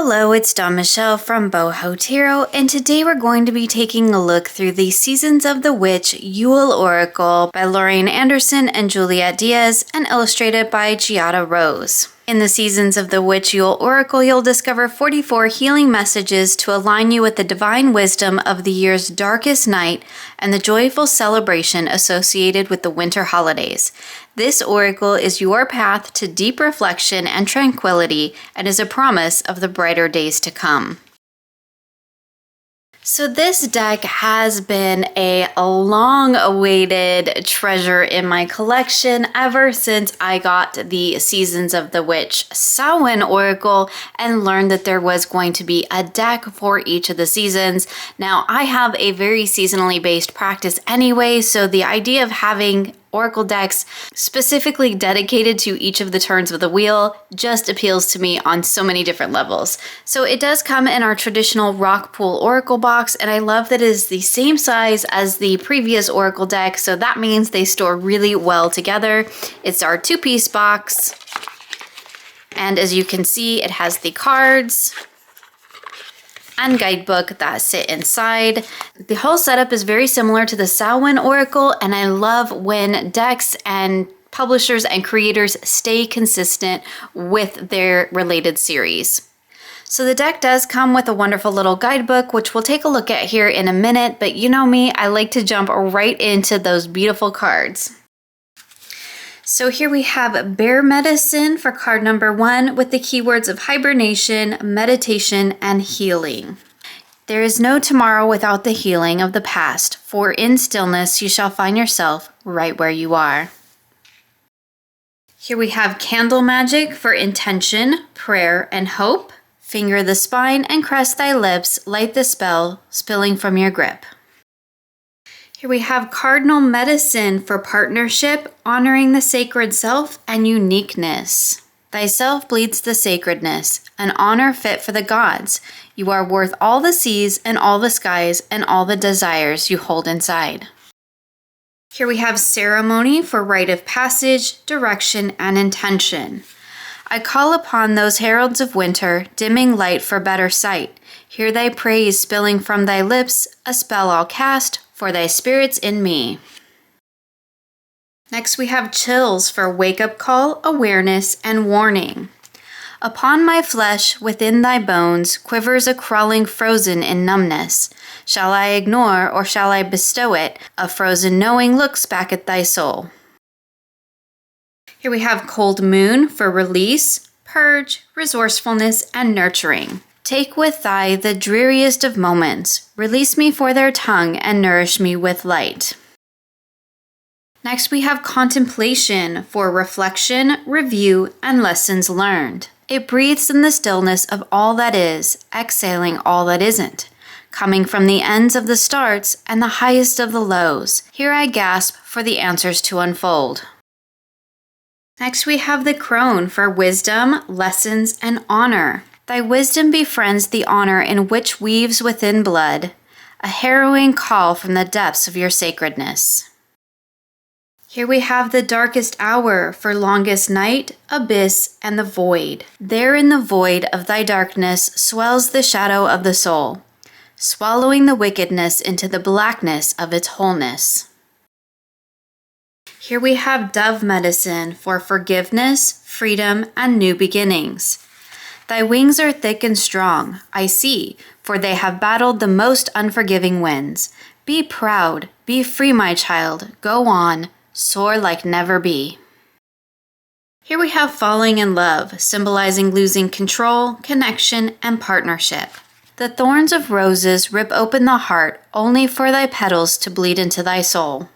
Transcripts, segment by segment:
Hello, it's Dawn Michelle from Boho Tarot, and today we're going to be taking a look through the Seasons of the Witch Yule Oracle by Lorraine Anderson and Juliet Diaz, and illustrated by Giada Rose. In the Seasons of the Witch Yule Oracle, you'll discover 44 healing messages to align you with the divine wisdom of the year's darkest night and the joyful celebration associated with the winter holidays. This oracle is your path to deep reflection and tranquility and is a promise of the brighter days to come. So this deck has been a long-awaited treasure in my collection ever since I got the Seasons of the Witch Samhain Oracle and learned that there was going to be a deck for each of the seasons. Now, I have a very seasonally based practice anyway, so the idea of having oracle decks specifically dedicated to each of the turns of the wheel just appeals to me on so many different levels. So it does come in our traditional Rockpool Oracle box, and I love that it is the same size as the previous oracle deck, so that means they store really well together. It's our two-piece box, and as you can see, it has the cards and guidebook that sit inside. The whole setup is very similar to the Samhain Oracle, and I love when decks and publishers and creators stay consistent with their related series. So the deck does come with a wonderful little guidebook, which we'll take a look at here in a minute, but you know me, I like to jump right into those beautiful cards. So here we have Bear Medicine for card number 1 with the keywords of hibernation, meditation, and healing. There is no tomorrow without the healing of the past, for in stillness you shall find yourself right where you are. Here we have Candle Magic for intention, prayer, and hope. Finger the spine and caress thy lips, light the spell, spilling from your grip. Here we have Cardinal Medicine for partnership, honoring the sacred self and uniqueness. Thyself bleeds the sacredness, an honor fit for the gods. You are worth all the seas and all the skies and all the desires you hold inside. Here we have Ceremony for rite of passage, direction, and intention. I call upon those heralds of winter, dimming light for better sight. Hear thy praise spilling from thy lips, a spell I'll cast, for thy spirit's in me. Next we have Chills for wake-up call, awareness, and warning. Upon my flesh, within thy bones, quivers a crawling frozen in numbness. Shall I ignore or shall I bestow it? A frozen knowing looks back at thy soul. Here we have Cold Moon for release, purge, resourcefulness, and nurturing. Take with thy the dreariest of moments. Release me for their tongue and nourish me with light. Next we have Contemplation for reflection, review, and lessons learned. It breathes in the stillness of all that is, exhaling all that isn't. Coming from the ends of the starts and the highest of the lows. Here I gasp for the answers to unfold. Next we have the Crone for wisdom, lessons, and honor. Thy wisdom befriends the honor in which weaves within blood, a harrowing call from the depths of your sacredness. Here we have the Darkest Hour for longest night, abyss, and the void. There in the void of thy darkness swells the shadow of the soul, swallowing the wickedness into the blackness of its wholeness. Here we have Dove Medicine for forgiveness, freedom, and new beginnings. Thy wings are thick and strong, I see, for they have battled the most unforgiving winds. Be proud, be free, my child, go on, soar like never be. Here we have Falling in Love, symbolizing losing control, connection, and partnership. The thorns of roses rip open the heart, only for thy petals to bleed into thy soul.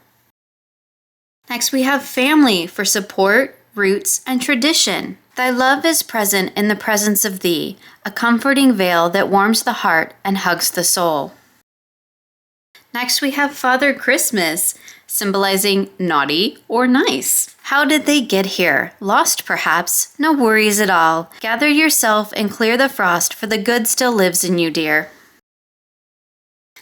Next we have Family for support, roots, and tradition. Thy love is present in the presence of thee, a comforting veil that warms the heart and hugs the soul. Next we have Father Christmas, symbolizing naughty or nice. How did they get here? Lost perhaps? No worries at all. Gather yourself and clear the frost, for the good still lives in you, dear.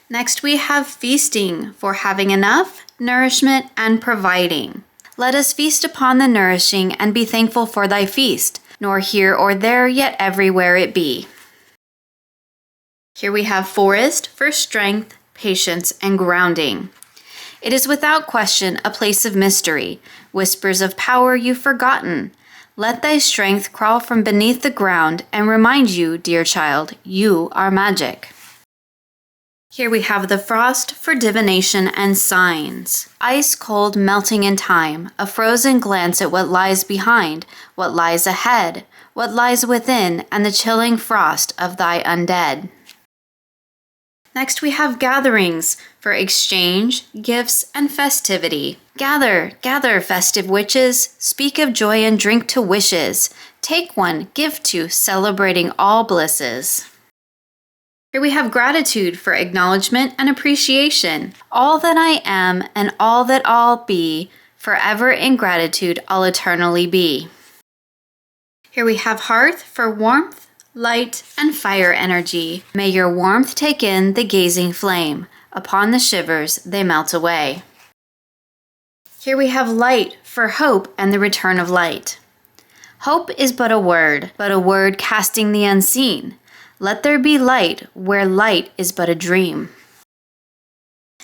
Next we have Feasting for having enough, nourishment, and providing. Let us feast upon the nourishing and be thankful for thy feast, nor here or there, yet everywhere it be. Here we have Forest for strength, patience, and grounding. It is without question a place of mystery, whispers of power you've forgotten. Let thy strength crawl from beneath the ground and remind you, dear child, you are magic. Here we have the Frost for divination and signs. Ice cold melting in time, a frozen glance at what lies behind, what lies ahead, what lies within, and the chilling frost of thy undead. Next we have gatherings for exchange, gifts, and festivity. Gather, gather, festive witches, speak of joy and drink to wishes. Take one, give two, celebrating all blisses. Here we have gratitude for acknowledgement and appreciation. All that I am and all that I'll be, forever in gratitude I'll eternally be. Here we have hearth for warmth, light, and fire energy. May your warmth take in the gazing flame. Upon the shivers, they melt away. Here we have light for hope and the return of light. Hope is but a word casting the unseen. Let there be light where light is but a dream.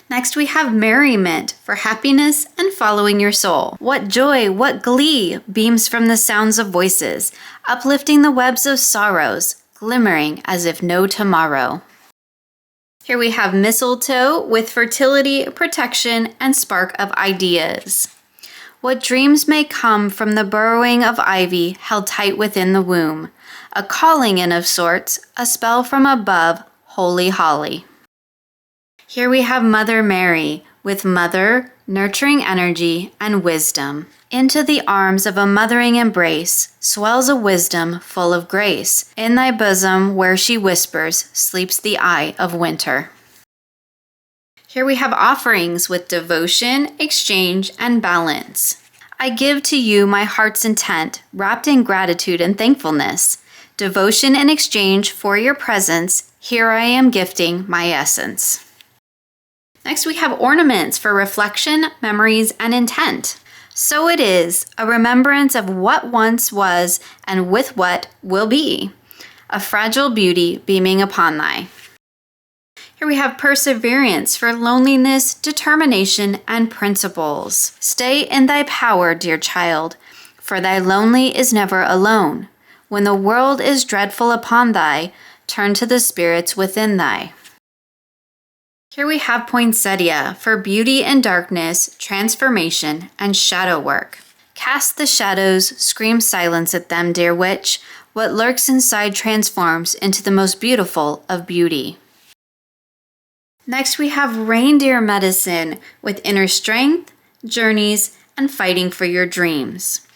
Next we have merriment for happiness and following your soul. What joy, what glee beams from the sounds of voices, uplifting the webs of sorrows, glimmering as if no tomorrow. Here we have mistletoe with fertility, protection, and spark of ideas. What dreams may come from the burrowing of ivy held tight within the womb. A calling in of sorts, a spell from above, holy holly. Here we have Mother Mary with mother, nurturing energy, and wisdom. Into the arms of a mothering embrace swells a wisdom full of grace. In thy bosom where she whispers sleeps the eye of winter. Here we have offerings with devotion, exchange, and balance. I give to you my heart's intent, wrapped in gratitude and thankfulness. Devotion and exchange for your presence, here I am gifting my essence. Next we have ornaments for reflection, memories, and intent. So it is, a remembrance of what once was and with what will be. A fragile beauty beaming upon thy. Here we have perseverance for loneliness, determination, and principles. Stay in thy power, dear child, for thy lonely is never alone. When the world is dreadful upon thy, turn to the spirits within thy. Here we have poinsettia for beauty and darkness, transformation, and shadow work. Cast the shadows, scream silence at them, dear witch. What lurks inside transforms into the most beautiful of beauty. Next we have reindeer medicine with inner strength, journeys, and fighting for your dreams.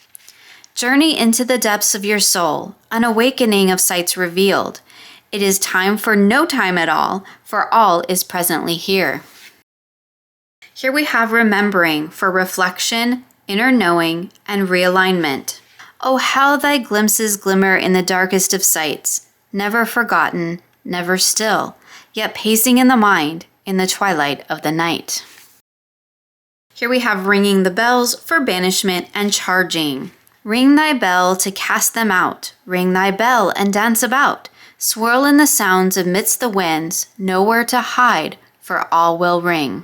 Journey into the depths of your soul, an awakening of sights revealed. It is time for no time at all, for all is presently here. Here we have remembering for reflection, inner knowing, and realignment. Oh, how thy glimpses glimmer in the darkest of sights, never forgotten, never still, yet pacing in the mind in the twilight of the night. Here we have ringing the bells for banishment and charging. Ring thy bell to cast them out, ring thy bell and dance about. Swirl in the sounds amidst the winds, nowhere to hide, for all will ring.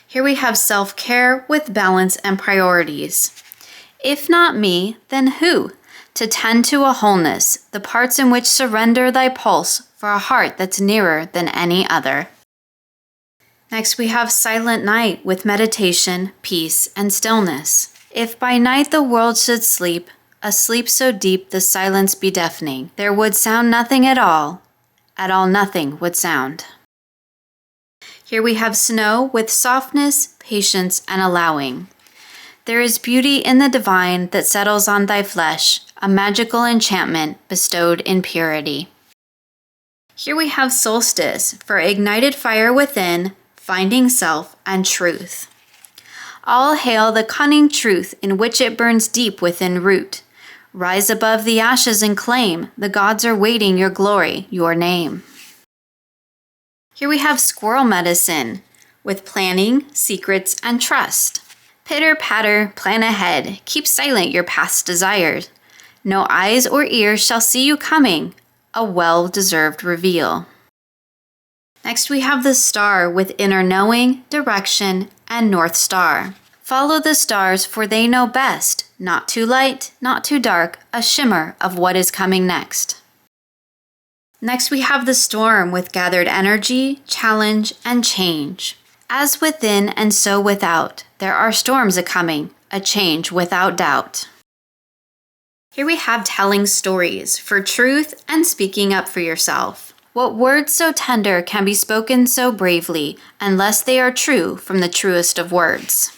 Here we have self-care with balance and priorities. If not me, then who? To tend to a wholeness, the parts in which surrender thy pulse for a heart that's nearer than any other. Next we have silent night with meditation, peace, and stillness. If by night the world should sleep, a sleep so deep the silence be deafening, there would sound nothing at all nothing would sound. Here we have snow with softness, patience, and allowing. There is beauty in the divine that settles on thy flesh, a magical enchantment bestowed in purity. Here we have solstice for ignited fire within, finding self and truth. All hail the cunning truth in which it burns deep within root. Rise above the ashes and claim, the gods are waiting your glory, your name. Here we have squirrel medicine with planning, secrets, and trust. Pitter patter, plan ahead, keep silent your past desires. No eyes or ears shall see you coming, a well-deserved reveal. Next, we have the star with inner knowing, direction, and North Star. Follow the stars, for they know best. Not too light, not too dark, a shimmer of what is coming next. Next, we have the storm with gathered energy, challenge, and change. As within and so without, there are storms a-coming, a change without doubt. Here we have telling stories for truth and speaking up for yourself. What words so tender can be spoken so bravely, unless they are true from the truest of words.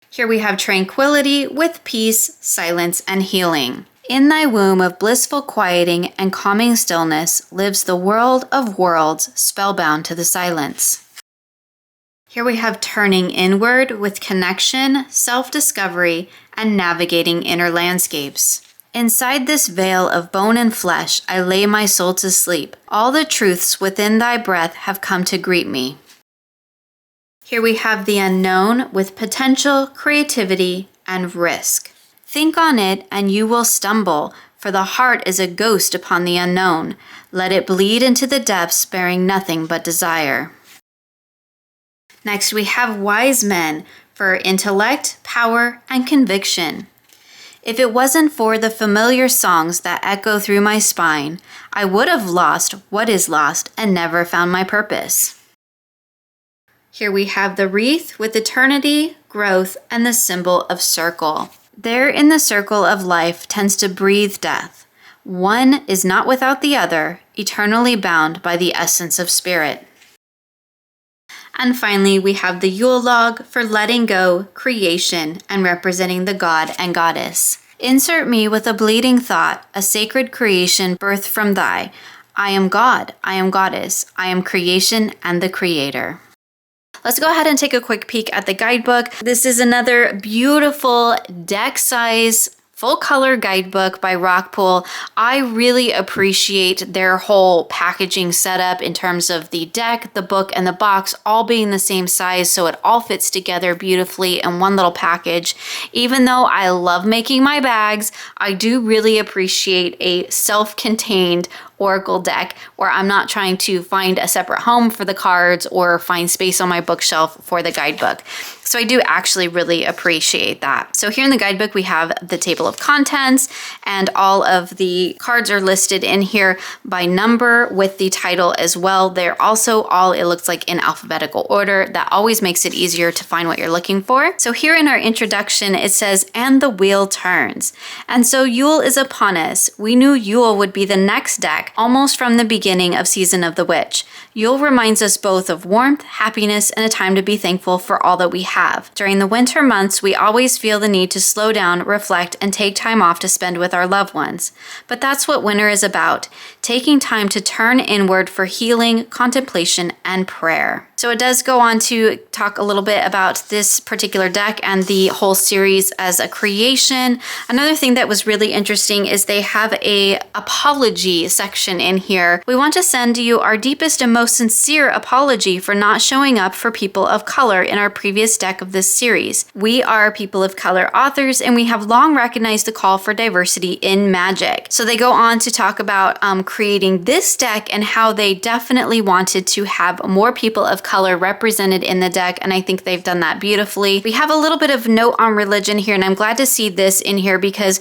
Here we have tranquility with peace, silence, and healing. In thy womb of blissful quieting and calming stillness lives the world of worlds, spellbound to the silence. Here we have turning inward with connection, self-discovery, and navigating inner landscapes. Inside this veil of bone and flesh, I lay my soul to sleep. All the truths within thy breath have come to greet me. Here we have the unknown with potential, creativity, and risk. Think on it and you will stumble, for the heart is a ghost upon the unknown. Let it bleed into the depths, bearing nothing but desire. Next, we have wise men for intellect, power, and conviction. If it wasn't for the familiar songs that echo through my spine, I would have lost what is lost and never found my purpose. Here we have the wreath with eternity, growth, and the symbol of circle. There in the circle of life tends to breathe death. One is not without the other, eternally bound by the essence of spirit. And finally, we have the Yule log for letting go, creation, and representing the god and goddess. Insert me with a bleeding thought, a sacred creation birthed from thy. I am God, I am goddess, I am creation and the creator. Let's go ahead and take a quick peek at the guidebook. This is another beautiful deck size full color guidebook by Rockpool. I really appreciate their whole packaging setup in terms of the deck, the book, and the box all being the same size, so it all fits together beautifully in one little package. Even though I love making my bags, I do really appreciate a self-contained Oracle deck where I'm not trying to find a separate home for the cards or find space on my bookshelf for the guidebook. So I do actually really appreciate that. So here in the guidebook, we have the table of contents, and all of the cards are listed in here by number with the title as well. They're also all, it looks like, in alphabetical order. That always makes it easier to find what you're looking for. So here in our introduction, it says, "And the wheel turns." And so Yule is upon us. We knew Yule would be the next deck almost from the beginning of Season of the Witch. Yule reminds us both of warmth, happiness, and a time to be thankful for all that we have. During the winter months, we always feel the need to slow down, reflect, and take time off to spend with our loved ones. But that's what winter is about, taking time to turn inward for healing, contemplation, and prayer. So it does go on to talk a little bit about this particular deck and the whole series as a creation. Another thing that was really interesting is they have a apology section in here. We want to send you our deepest and most sincere apology for not showing up for people of color in our previous deck of this series. We are people of color authors, and we have long recognized the call for diversity in magic. So they go on to talk about creating this deck and how they definitely wanted to have more people of color represented in the deck, and I think they've done that beautifully. We have a little bit of note on religion here, and I'm glad to see this in here because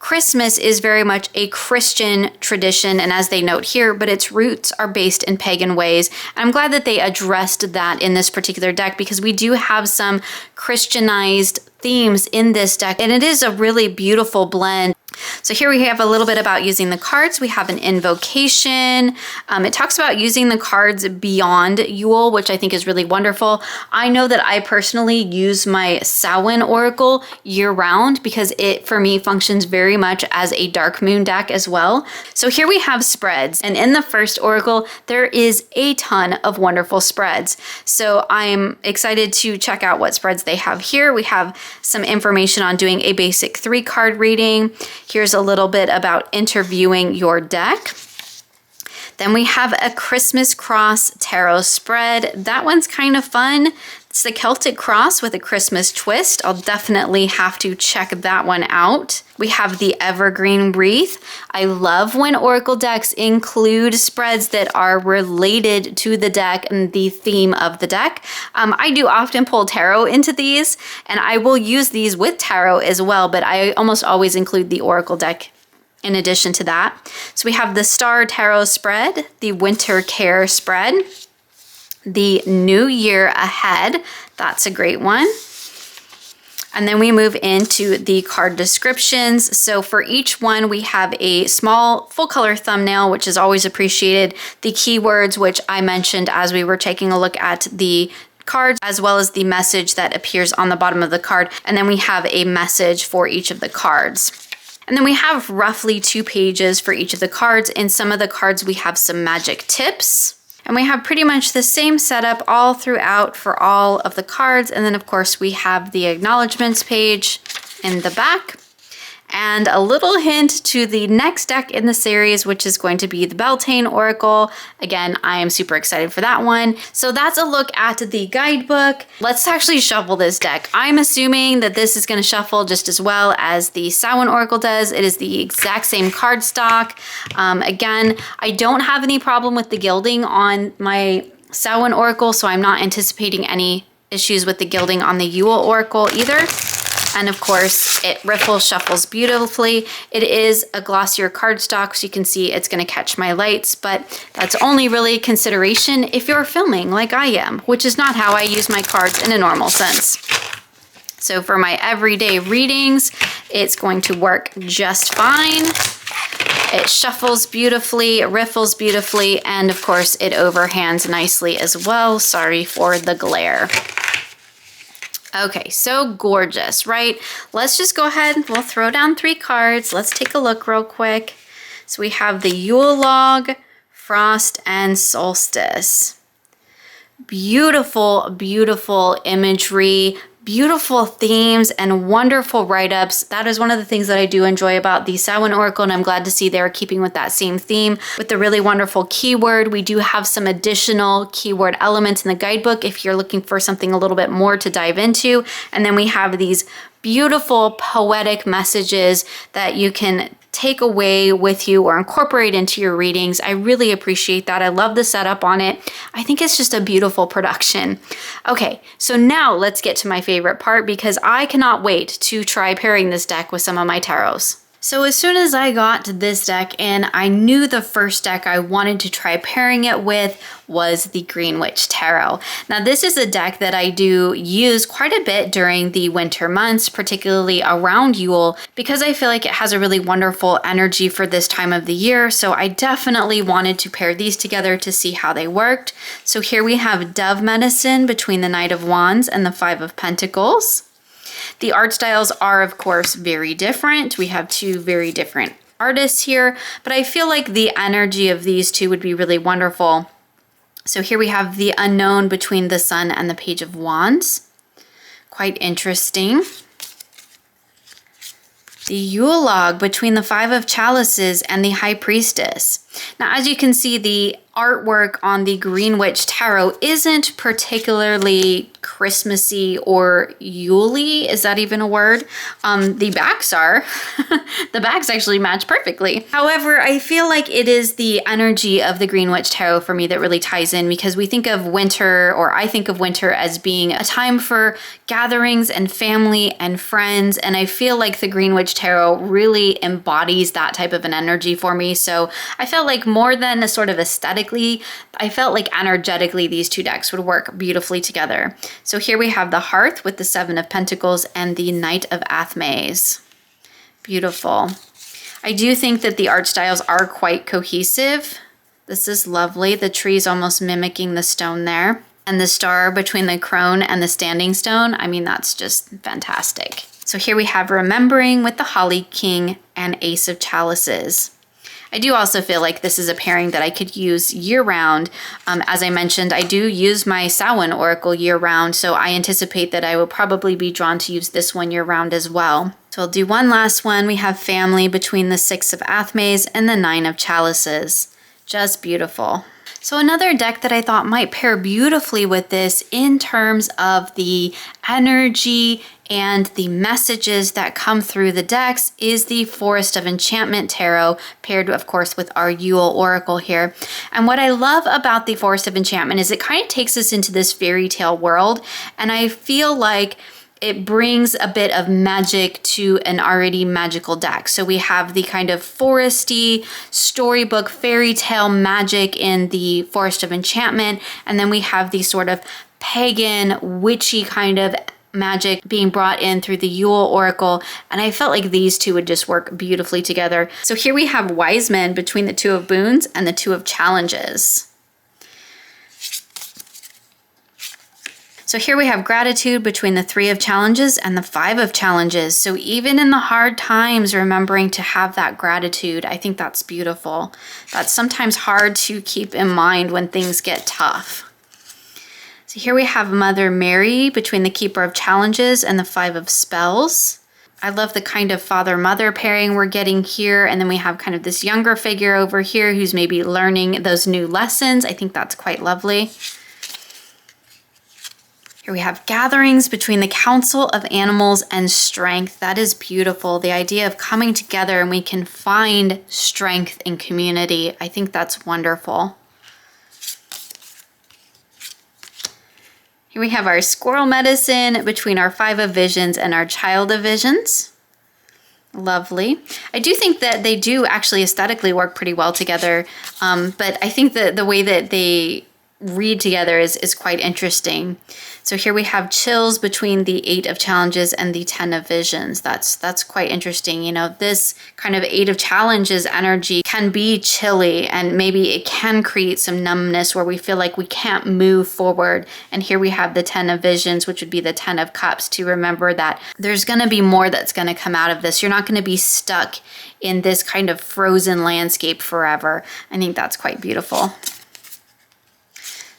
Christmas is very much a Christian tradition, and as they note here, but its roots are based in pagan ways. And I'm glad that they addressed that in this particular deck because we do have some Christianized themes in this deck, and it is a really beautiful blend. So here we have a little bit about using the cards. We have an invocation. It talks about using the cards beyond Yule, which I think is really wonderful. I know that I personally use my Samhain Oracle year-round because it, for me, functions very much as a dark moon deck as well. So here we have spreads, and in the first Oracle, there is a ton of wonderful spreads. So I'm excited to check out what spreads they have here. We have some information on doing a basic 3-card reading. Here's a little bit about interviewing your deck. Then we have a Christmas Cross Tarot spread. That one's kind of fun. It's the Celtic Cross with a Christmas twist. I'll definitely have to check that one out. We have the Evergreen Wreath. I love when Oracle decks include spreads that are related to the deck and the theme of the deck. I do often pull tarot into these, and I will use these with tarot as well, but I almost always include the Oracle deck in addition to that. So we have the Star Tarot spread, the Winter Care spread, the New Year Ahead. That's a great one. And then we move into the card descriptions. So for each one, we have a small full color thumbnail, which is always appreciated. The keywords, which I mentioned as we were taking a look at the cards, as well as the message that appears on the bottom of the card. And then we have a message for each of the cards. And then we have roughly 2 pages for each of the cards. In some of the cards, we have some magic tips. And we have pretty much the same setup all throughout for all of the cards. And then of course we have the acknowledgements page in the back. And a little hint to the next deck in the series, which is going to be the Beltane Oracle. Again, I am super excited for that one. So that's a look at the guidebook. Let's actually shuffle this deck. I'm assuming that this is going to shuffle just as well as the Samhain Oracle does. It is the exact same card stock. Again, I don't have any problem with the gilding on my Samhain Oracle, so I'm not anticipating any issues with the gilding on the Yule Oracle either. And of course, it riffles, shuffles beautifully. It is a glossier cardstock, so you can see it's going to catch my lights, but that's only really consideration if you're filming like I am, which is not how I use my cards in a normal sense. So for my everyday readings, it's going to work just fine. It shuffles beautifully, it riffles beautifully, and of course, it overhands nicely as well. Sorry for the glare. Okay, so gorgeous, right? Let's just go ahead, we'll throw down 3 cards. Let's take a look real quick. So we have the Yule Log, Frost, and Solstice. Beautiful, beautiful imagery, beautiful themes, and wonderful write-ups. That is one of the things that I do enjoy about the Samhain Oracle, and I'm glad to see they're keeping with that same theme. With the really wonderful keyword, we do have some additional keyword elements in the guidebook if you're looking for something a little bit more to dive into. And then we have these beautiful poetic messages that you can take away with you or incorporate into your readings. I really appreciate that. I love the setup on it. I think it's just a beautiful production. Okay, so now let's get to my favorite part because I cannot wait to try pairing this deck with some of my tarots. So as soon as I got this deck in, I knew the first deck I wanted to try pairing it with was the Green Witch Tarot. Now this is a deck that I do use quite a bit during the winter months, particularly around Yule, because I feel like it has a really wonderful energy for this time of the year. So I definitely wanted to pair these together to see how they worked. So here we have Dove Medicine between the Knight of Wands and the Five of Pentacles. The art styles are, of course, very different. We have 2 very different artists here, but I feel like the energy of these 2 would be really wonderful. So here we have the Unknown between the Sun and the Page of Wands. Quite interesting. The Yule Log between the Five of Chalices and the High Priestess. Now, as you can see, the artwork on the Green Witch Tarot isn't particularly Christmassy or Yule-y. Is that even a word? The backs are. The backs actually match perfectly. However, I feel like it is the energy of the Green Witch Tarot for me that really ties in because we think of winter, or I think of winter as being a time for gatherings and family and friends. And I feel like the Green Witch Tarot really embodies that type of an energy for me. So I felt like more than a sort of aesthetically, I felt like energetically these 2 decks would work beautifully together. So here we have the Hearth with the Seven of Pentacles and the Knight of Athmes. Beautiful. I do think that the art styles are quite cohesive. This is lovely. The tree's almost mimicking the stone there. And the star between the crone and the standing stone, I mean, that's just fantastic. So here we have Remembering with the Holly King and Ace of Chalices. I do also feel like this is a pairing that I could use year-round. As I mentioned, I do use my Samhain Oracle year-round, so I anticipate that I will probably be drawn to use this one year-round as well. So I'll do one last one. We have Family between the Six of Athmes and the Nine of Chalices. Just beautiful. So another deck that I thought might pair beautifully with this in terms of the energy and the messages that come through the decks is the Forest of Enchantment Tarot, paired of course with our Yule Oracle here. And what I love about the Forest of Enchantment is it kind of takes us into this fairy tale world, and I feel like it brings a bit of magic to an already magical deck. So we have the kind of foresty, storybook, fairy tale magic in the Forest of Enchantment, and then we have the sort of pagan, witchy kind of magic being brought in through the Yule Oracle, and I felt like these two would just work beautifully together. So here we have Wise Men between the Two of Boons and the Two of Challenges. So here we have Gratitude between the Three of Challenges and the Five of Challenges. So even in the hard times, remembering to have that gratitude, I think that's beautiful. That's sometimes hard to keep in mind when things get tough. So here we have Mother Mary between the Keeper of Challenges and the Five of Spells. I love the kind of father-mother pairing we're getting here. And then we have kind of this younger figure over here who's maybe learning those new lessons. I think that's quite lovely. Here we have Gatherings between the Council of Animals and Strength. That is beautiful. The idea of coming together and we can find strength in community. I think that's wonderful. Here we have our Squirrel Medicine between our Five of Visions and our Child of Visions. Lovely. I do think that they do actually aesthetically work pretty well together, but I think that the way that they read together is quite interesting. So here we have Chills between the Eight of Challenges and the 10 of Visions. That's quite interesting. You know, this kind of Eight of Challenges energy can be chilly, and maybe it can create some numbness where we feel like we can't move forward. And here we have the 10 of Visions, which would be the 10 of Cups, to remember that there's going to be more that's going to come out of this. You're not going to be stuck in this kind of frozen landscape forever. I think that's quite beautiful.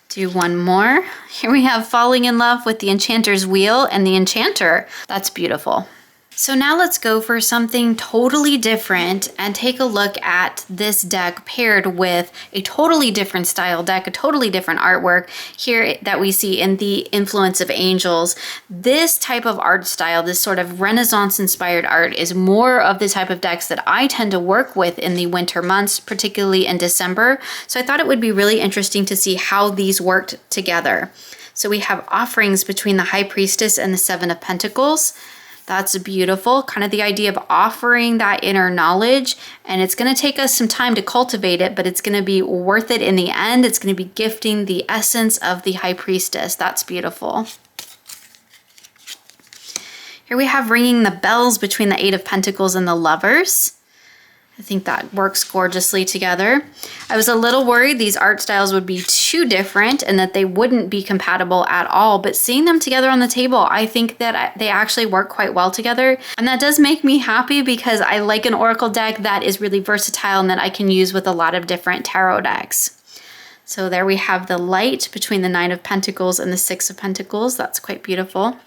Do one more. Here we have Falling in Love with the Enchanter's Wheel and the Enchanter. That's beautiful. So now let's go for something totally different and take a look at this deck paired with a totally different style deck, a totally different artwork here that we see in the Influence of Angels. This type of art style, this sort of Renaissance inspired art, is more of the type of decks that I tend to work with in the winter months, particularly in December. So I thought it would be really interesting to see how these worked together. So we have Offerings between the High Priestess and the Seven of Pentacles. That's beautiful, kind of the idea of offering that inner knowledge, and it's going to take us some time to cultivate it, but it's going to be worth it in the end. It's going to be gifting the essence of the High Priestess. That's beautiful. Here we have Ringing the Bells between the Eight of Pentacles and the Lovers. I think that works gorgeously together. I was a little worried these art styles would be too different and that they wouldn't be compatible at all, but seeing them together on the table, I think that they actually work quite well together. And that does make me happy because I like an oracle deck that is really versatile and that I can use with a lot of different tarot decks. So there we have the Light between the Nine of Pentacles and the Six of Pentacles. That's quite beautiful.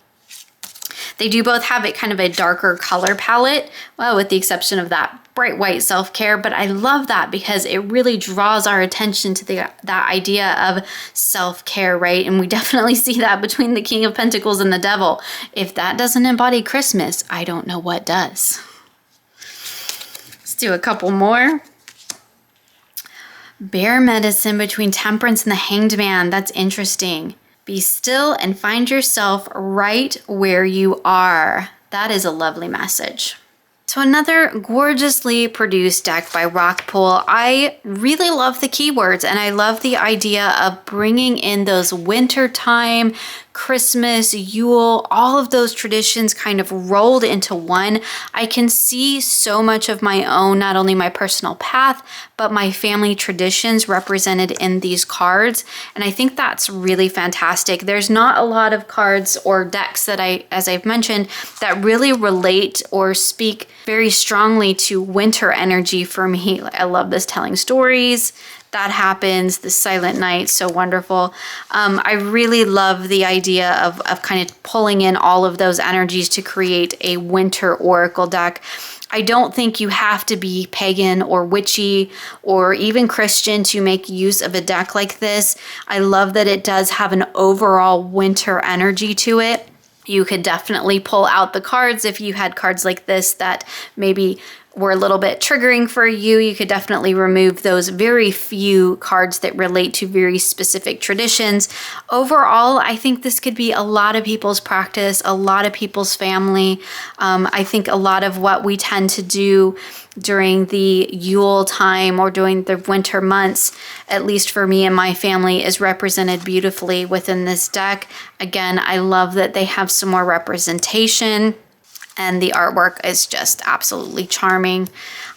They do both have kind of a darker color palette, well, with the exception of that bright white Self-Care, but I love that because it really draws our attention to that idea of self-care, right? And we definitely see that between the King of Pentacles and the Devil. If that doesn't embody Christmas, I don't know what does. Let's do a couple more. Bear Medicine between Temperance and the Hanged Man. That's interesting. Be still and find yourself right where you are. That is a lovely message. So another gorgeously produced deck by Rockpool. I really love the keywords and I love the idea of bringing in those wintertime, Christmas, Yule, all of those traditions kind of rolled into one. I can see so much of my own, not only my personal path, but my family traditions represented in these cards. And I think that's really fantastic. There's not a lot of cards or decks that as I've mentioned, that really relate or speak very strongly to winter energy for me. I love this telling stories. That happens, the Silent Night, so wonderful. I really love the idea of kind of pulling in all of those energies to create a winter oracle deck. I don't think you have to be pagan or witchy or even Christian to make use of a deck like this. I love that it does have an overall winter energy to it. You could definitely pull out the cards if you had cards like this that maybe were a little bit triggering for you. You could definitely remove those very few cards that relate to very specific traditions. Overall, I think this could be a lot of people's practice, a lot of people's family. I think a lot of what we tend to do during the Yule time or during the winter months, at least for me and my family, is represented beautifully within this deck. Again, I love that they have some more representation, and the artwork is just absolutely charming.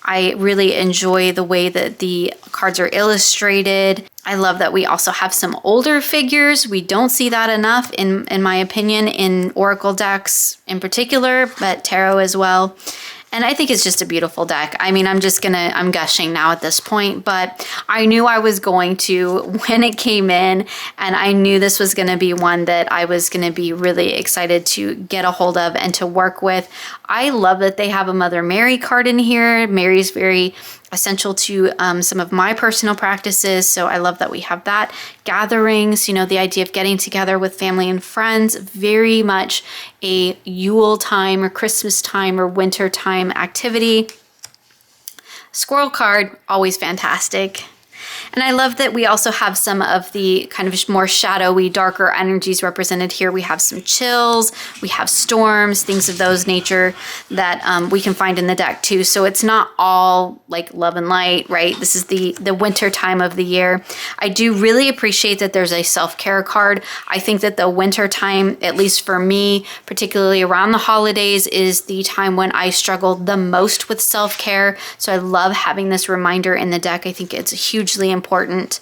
I really enjoy the way that the cards are illustrated. I love that we also have some older figures. We don't see that enough, in my opinion, in Oracle decks in particular, but tarot as well. And I think it's just a beautiful deck. I mean, I'm gushing now at this point, but I knew I was going to when it came in, and I knew this was going to be one that I was going to be really excited to get a hold of and to work with. I love that they have a Mother Mary card in here. Mary's very essential to some of my personal practices, so I love that we have that. Gatherings, you know, the idea of getting together with family and friends, very much a Yule time or Christmas time or winter time activity. Squirrel card, always fantastic. And I love that we also have some of the kind of more shadowy, darker energies represented here. We have some chills, we have storms, things of those nature that we can find in the deck too. So it's not all like love and light, right? This is the winter time of the year. I do really appreciate that there's a self-care card. I think that the winter time, at least for me, particularly around the holidays, is the time when I struggled the most with self-care. So I love having this reminder in the deck. I think it's hugely important.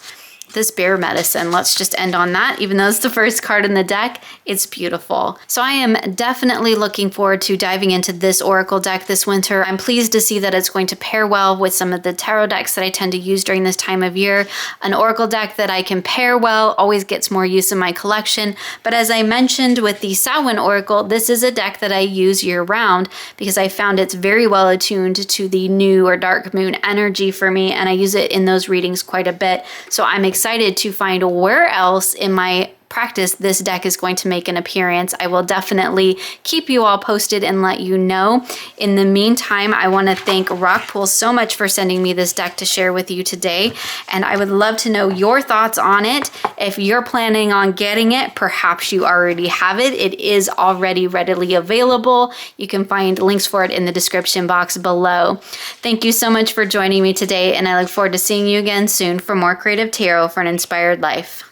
This bear medicine, let's just end on that. Even though it's the first card in the deck, it's beautiful. So I am definitely looking forward to diving into this Oracle deck this winter. I'm pleased to see that it's going to pair well with some of the tarot decks that I tend to use during this time of year. An Oracle deck that I can pair well always gets more use in my collection. But as I mentioned with the Samhain Oracle, this is a deck that I use year round because I found it's very well attuned to the new or dark moon energy for me, and I use it in those readings quite a bit. So I'm excited to find where else in my practice this deck is going to make an appearance. I will definitely keep you all posted and let you know. In the meantime, I want to thank Rockpool so much for sending me this deck to share with you today, and I would love to know your thoughts on it. If you're planning on getting it, perhaps you already have it. It is already readily available. You can find links for it in the description box below. Thank you so much for joining me today, and I look forward to seeing you again soon for more creative tarot for an inspired life.